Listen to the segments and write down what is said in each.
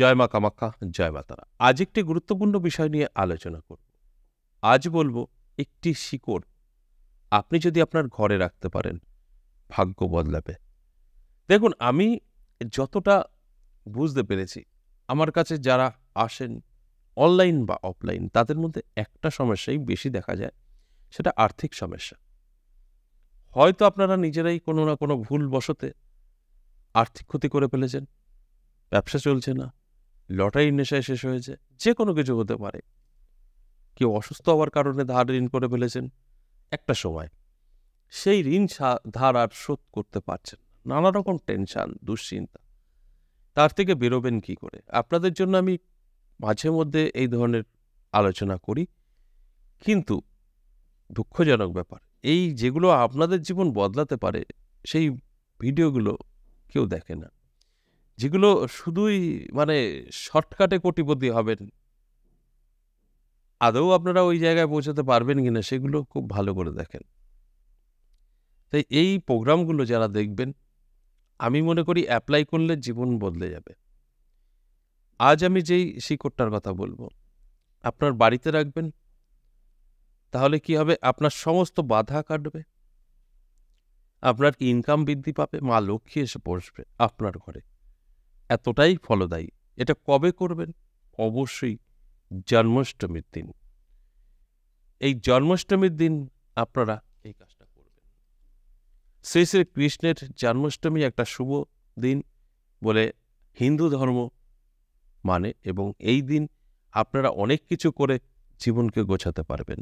জয় মা কামাখ্যা, জয় মা তারা। আজ একটি গুরুত্বপূর্ণ বিষয় নিয়ে আলোচনা করব। আজ বলবো একটি শিকড় আপনি যদি আপনার ঘরে রাখতে পারেন, ভাগ্য বদলাবে। দেখুন, আমি যতটা বুঝতে পেরেছি, আমার কাছে যারা আসেন অনলাইন বা অফলাইন, তাদের মধ্যে একটা সমস্যাই বেশি দেখা যায়, সেটা আর্থিক সমস্যা। হয়তো আপনারা নিজেরাই কোনো না কোনো ভুল বশতে আর্থিক ক্ষতি করে ফেলেছেন, ব্যবসা চলছে না, লটারির নেশায় শেষ হয়েছে, যে কোনো কিছু হতে পারে। কেউ অসুস্থ হওয়ার কারণে ধার ঋণ করে ফেলেছেন একটা সময়, সেই ঋণ ধার আর শোধ করতে পারছেন না, নানা রকম টেনশন, দুশ্চিন্তা। তার থেকে বেরোবেন কি করে? আপনাদের জন্য আমি মাঝে মধ্যে এই ধরনের আলোচনা করি, কিন্তু দুঃখজনক ব্যাপার, এই যেগুলো আপনাদের জীবন বদলাতে পারে সেই ভিডিওগুলো কেউ দেখে না। যেগুলো শুধুই মানে শর্টকাটে কোটিপতি হবেন, আদৌ আপনারা ওই জায়গায় পৌঁছাতে পারবেন কিনা সেগুলো খুব ভালো করে দেখেন। তাই এই প্রোগ্রামগুলো যারা দেখবেন, আমি মনে করি অ্যাপ্লাই করলে জীবন বদলে যাবে। আজ আমি যেই শিকড়টার কথা বলবো, আপনার বাড়িতে রাখবেন, তাহলে কি হবে? আপনার সমস্ত বাধা কাটবে, আপনার ইনকাম বৃদ্ধি পাবে, মা লক্ষ্মী এসে বসবে আপনার ঘরে। এতটাই ফলদায়ী। এটা কবে করবেন? অবশ্যই জন্মাষ্টমীর দিন। এই জন্মাষ্টমীর দিন আপনারা এই কাজটা করবেন। শ্রী শ্রী কৃষ্ণের জন্মাষ্টমী একটা শুভ দিন বলে হিন্দু ধর্ম মানে, এবং এই দিন আপনারা অনেক কিছু করে জীবনকে গোছাতে পারবেন।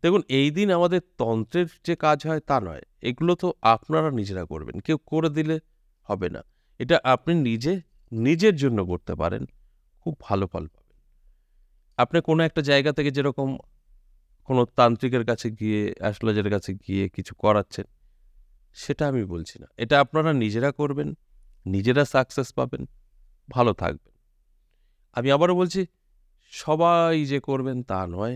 দেখুন, এই দিন আমাদের তন্ত্রের যে কাজ হয় তা নয়, এগুলো তো আপনারা নিজেরা করবেন, কেউ করে দিলে হবে না। এটা আপনি নিজের জন্য করতে পারেন, খুব ভালো ফল পাবেন। আপনি কোনো একটা জায়গা থেকে যেরকম কোনো তান্ত্রিকের কাছে গিয়ে, অ্যাস্ট্রোলজারের কাছে গিয়ে কিছু করাচ্ছেন, সেটা আমি বলছি না। এটা আপনারা নিজেরা করবেন, নিজেরা সাকসেস পাবেন, ভালো থাকবেন। আমি আবারও বলছি, সবাই যে করবেন তা নয়।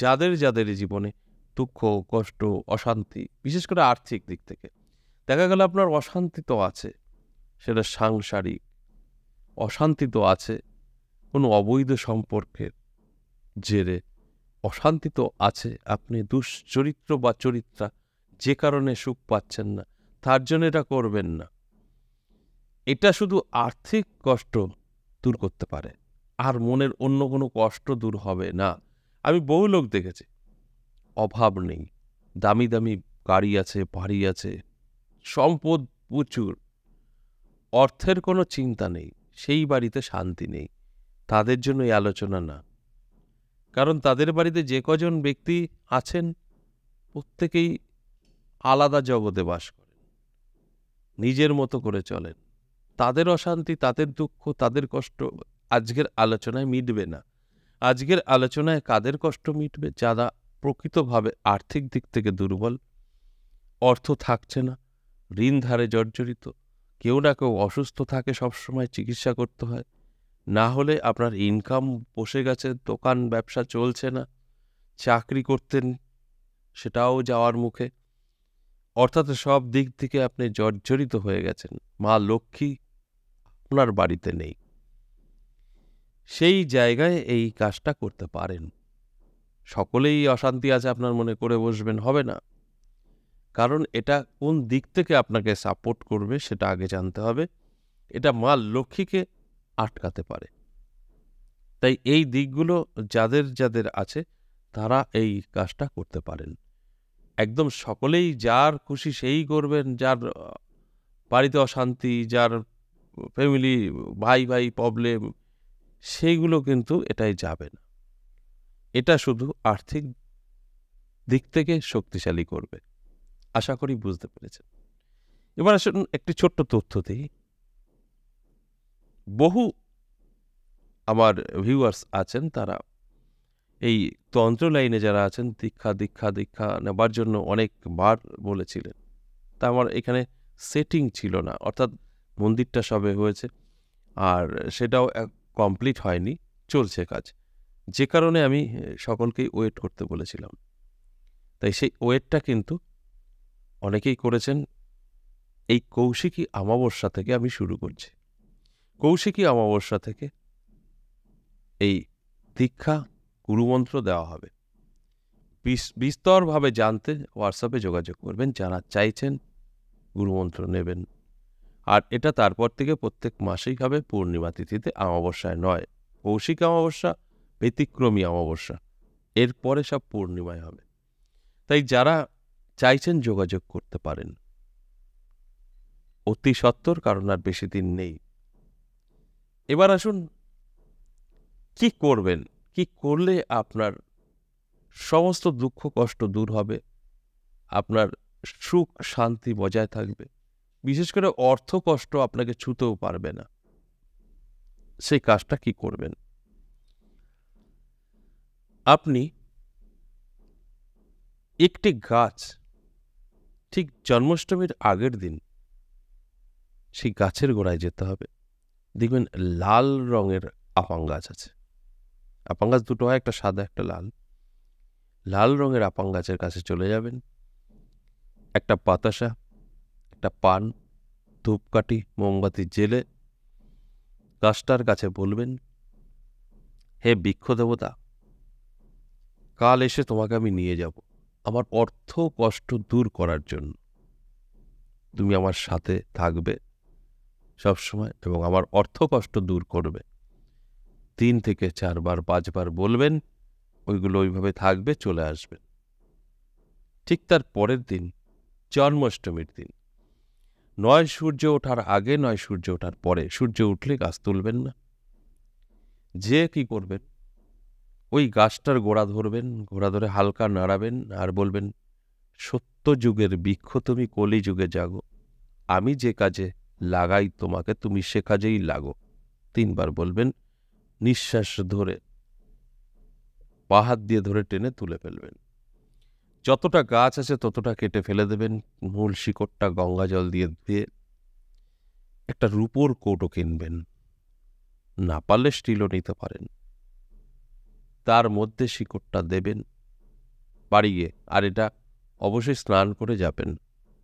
যাদের যাদের জীবনে দুঃখ, কষ্ট, অশান্তি, বিশেষ করে আর্থিক দিক থেকে দেখা গেল আপনার অশান্তি তো আছে, সেটা সাংসারিক অশান্তি তো আছে, কোনো অবৈধ সম্পর্কের জেরে অশান্তি তো আছে, আপনি দুশ্চরিত্র বা চরিত্রা যে কারণে সুখ পাচ্ছেন না, তার জন্য এটা করবেন না। এটা শুধু আর্থিক কষ্ট দূর করতে পারে, আর মনের অন্য কোনো কষ্ট দূর হবে না। আমি বহু লোক দেখেছি, অভাব নেই, দামি দামি গাড়ি আছে, বাড়ি আছে, সম্পদ প্রচুর, অর্থের কোনো চিন্তা নেই, সেই বাড়িতে শান্তি নেই। তাদের জন্য এই আলোচনা না। কারণ তাদের বাড়িতে যে কজন ব্যক্তি আছেন, প্রত্যেকেই আলাদা জগতে বাস করেন, নিজের মতো করে চলেন। তাদের অশান্তি, তাদের দুঃখ, তাদের কষ্ট আজকের আলোচনায় মিটবে না। আজকের আলোচনায় কাদের কষ্ট মিটবে? যারা প্রকৃতভাবে আর্থিক দিক থেকে দুর্বল, অর্থ থাকছে না, ঋণ ধারে জর্জরিত, কেউ না কেউ অসুস্থ থাকে, সবসময় চিকিৎসা করতে হয়, না হলে আপনার ইনকাম বসে গেছে, দোকান ব্যবসা চলছে না, চাকরি করতেন সেটাও যাওয়ার মুখে, অর্থাৎ সব দিক থেকে আপনি জর্জরিত হয়ে গেছেন, মা লক্ষ্মী আপনার বাড়িতে নেই। সেই জায়গায় এই কাজটা করতে পারেন। সকলেই অশান্তি আছে আপনার মনে করে বসবেন, হবে না। কারণ এটা কোন দিক থেকে আপনাকে সাপোর্ট করবে সেটা আগে জানতে হবে। এটা মা লক্ষ্মীকে আটকাতে পারে। তাই এই দিকগুলো যাদের যাদের আছে, তারা এই কাজটা করতে পারেন। একদম সকলেই যার খুশি সেই করবেন, যার বাড়িতে অশান্তি, যার ফ্যামিলি ভাই ভাই প্রবলেম, সেইগুলো কিন্তু এটাই যাবে না। এটা শুধু আর্থিক দিক থেকে শক্তিশালী করবে। আশা করি বুঝতে পেরেছেন। এবার আসুন একটি ছোট্ট তথ্য দিই। বহু আমার ভিউয়ার্স আছেন, তারা এই তন্ত্র লাইনে যারা আছেন, দীক্ষা নেবার জন্য অনেকবার বলেছিলেন। তা আমার এখানে সেটিং ছিল না, অর্থাৎ মন্দিরটা সবে হয়েছে, আর সেটাও কমপ্লিট হয়নি, চলছে কাজ, যে কারণে আমি সকলকেই ওয়েট করতে বলেছিলাম। তাই সেই ওয়েটটা কিন্তু অনেকেই করেছেন। এই কৌশিকী অমাবস্যা থেকে আমি শুরু করছি। কৌশিকী অমাবস্যা থেকে এই দীক্ষা গুরুমন্ত্র দেওয়া হবে। বিস্তরভাবে জানতে হোয়াটসঅ্যাপে যোগাযোগ করবেন যারা চাইছেন গুরুমন্ত্র নেবেন। আর এটা তারপর থেকে প্রত্যেক মাসেই হবে, পূর্ণিমা তিথিতে, অমাবস্যায় নয়। কৌশিক অমাবস্যা ব্যতিক্রমী অমাবস্যা, এরপরে সব পূর্ণিমায় হবে। তাই যারা চাইছেন যোগাযোগ করতে পারেন অতি সত্বর, কারণ আর বেশি দিন নেই। এবার আসুন কি করবেন, কি করলে আপনার সমস্ত দুঃখ কষ্ট দূর হবে, আপনার সুখ শান্তি বজায় থাকবে, বিশেষ করে অর্থ কষ্ট আপনাকে ছুঁতেও পারবে না। সেই কাজটা কি করবেন? আপনি একটি গাছ ঠিক জন্মাষ্টমীর আগের দিন সেই গাছের গোড়ায় যেতে হবে। দেখবেন লাল রঙের আপাং গাছ আছে। আপাং গাছ দুটো হয়, একটা সাদা একটা লাল। লাল রঙের আপাং গাছের কাছে চলে যাবেন, একটা বাতাসা, একটা পান, ধূপকাঠি, মোমবাতি জেলে গাছটার কাছে বলবেন, হে বৃক্ষ দেবতা, কাল এসে তোমাকে আমি নিয়ে যাব আমার অর্থ কষ্ট দূর করার জন্য। তুমি আমার সাথে থাকবে সবসময় এবং আমার অর্থ কষ্ট দূর করবে। 3 থেকে 4 বার 5 বার বলবেন, ওইগুলো ওইভাবে থাকবে, চলে আসবেন। ঠিক তার পরের দিন, জন্মাষ্টমীর দিন, নয় সূর্য ওঠার আগে নয় সূর্য ওঠার পরে, সূর্য উঠলে গাছ তুলবেন না, যে কি করবেন, ওই গাছটার গোড়া ধরবেন, গোড়া ধরে হালকা নাড়াবেন আর বলবেন, সত্য যুগের বৃক্ষ তুমি কলি যুগে জাগো, আমি যে কাজে লাগাই তোমাকে তুমি সে কাজেই লাগো। 3 বার বলবেন, নিঃশ্বাস ধরে পা হাত দিয়ে ধরে টেনে তুলে ফেলবেন। যতটা গাছ আছে ততটা কেটে ফেলে দেবেন, মূল শিকড়টা গঙ্গা জল দিয়ে ধুয়ে একটা রূপোর কৌটো কিনবেন, না পারলে স্টিলও নিতে পারেন। তার মধ্যে শিকড়টা দেবেন বাড়ি গিয়ে, আর এটা অবশ্যই স্নান করে যাবেন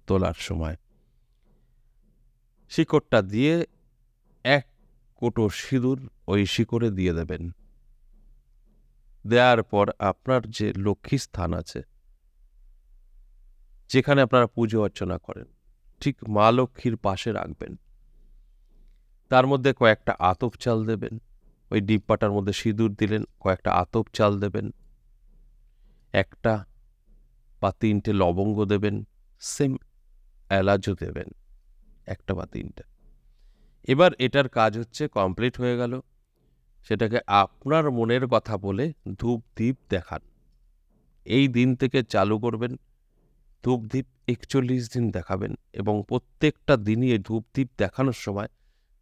তোলার সময়। শিকড়টা দিয়ে 1 কোটো সিঁদুর ওই শিকড়ে দিয়ে দেবেন। দেওয়ার পর আপনার যে লক্ষ্মী স্থান আছে, যেখানে আপনারা পুজো অর্চনা করেন, ঠিক মা লক্ষ্মীর পাশে রাখবেন। তার মধ্যে কয়েকটা আতপ চাল দেবেন, ওই ডিব্বাটার মধ্যে সিঁদুর দিলেন, কয়েকটা আতপ চাল দেবেন, 1টা বা 3টে লবঙ্গ দেবেন, সেম এলাচও দেবেন, 1টা বা 3টে। এবার এটার কাজ হচ্ছে কমপ্লিট হয়ে গেল। সেটাকে আপনার মনের কথা বলে ধূপ দ্বীপ দেখান। এই দিন থেকে চালু করবেন, ধূপ দ্বীপ 41 দিন দেখাবেন এবং প্রত্যেকটা দিনই এই ধূপ দ্বীপ দেখানোর সময়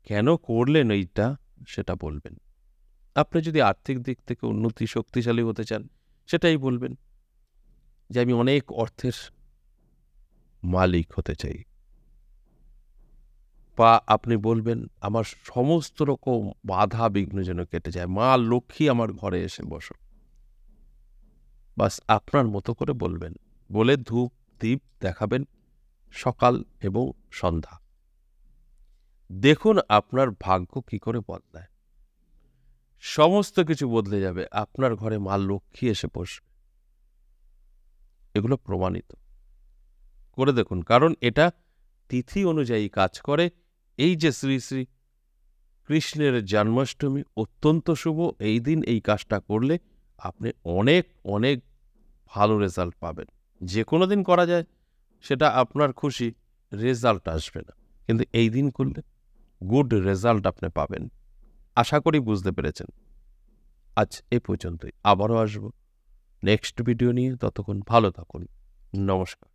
কেন করলেন এইটা সেটা বলবেন। আপনি যদি আর্থিক দিক থেকে উন্নতি শক্তিশালী হতে চান, সেটাই বলবেন যে আমি অনেক অর্থের মালিক হতে চাই, বা আপনি বলবেন আমার সমস্ত রকম বাধা বিঘ্ন যেন কেটে যায়, মা লক্ষ্মী আমার ঘরে এসে বসো। বাস আপনার মতো করে বলবেন, বলে ধূপ দ্বীপ দেখাবেন সকাল এবং সন্ধ্যা। দেখুন আপনার ভাগ্য কি করে বদলায়, সমস্ত কিছু বদলে যাবে, আপনার ঘরে মা লক্ষ্মী এসে বসবে। এগুলো প্রমাণিত, করে দেখুন, কারণ এটা তিথি অনুযায়ী কাজ করে। এই যে শ্রী শ্রী কৃষ্ণের জন্মাষ্টমী অত্যন্ত শুভ, এই দিন এই কাজটা করলে আপনি অনেক অনেক ভালো রেজাল্ট পাবেন। যে কোনো দিন করা যায়, সেটা আপনার খুশি, রেজাল্ট আসবে না, কিন্তু এই দিন করলে গুড রেজাল্ট আপনি পাবেন। আশা করি বুঝতে পেরেছেন। আজ এ পর্যন্তই, আবারও আসবো নেক্সট ভিডিও নিয়ে। ততক্ষণ ভালো থাকুন, নমস্কার।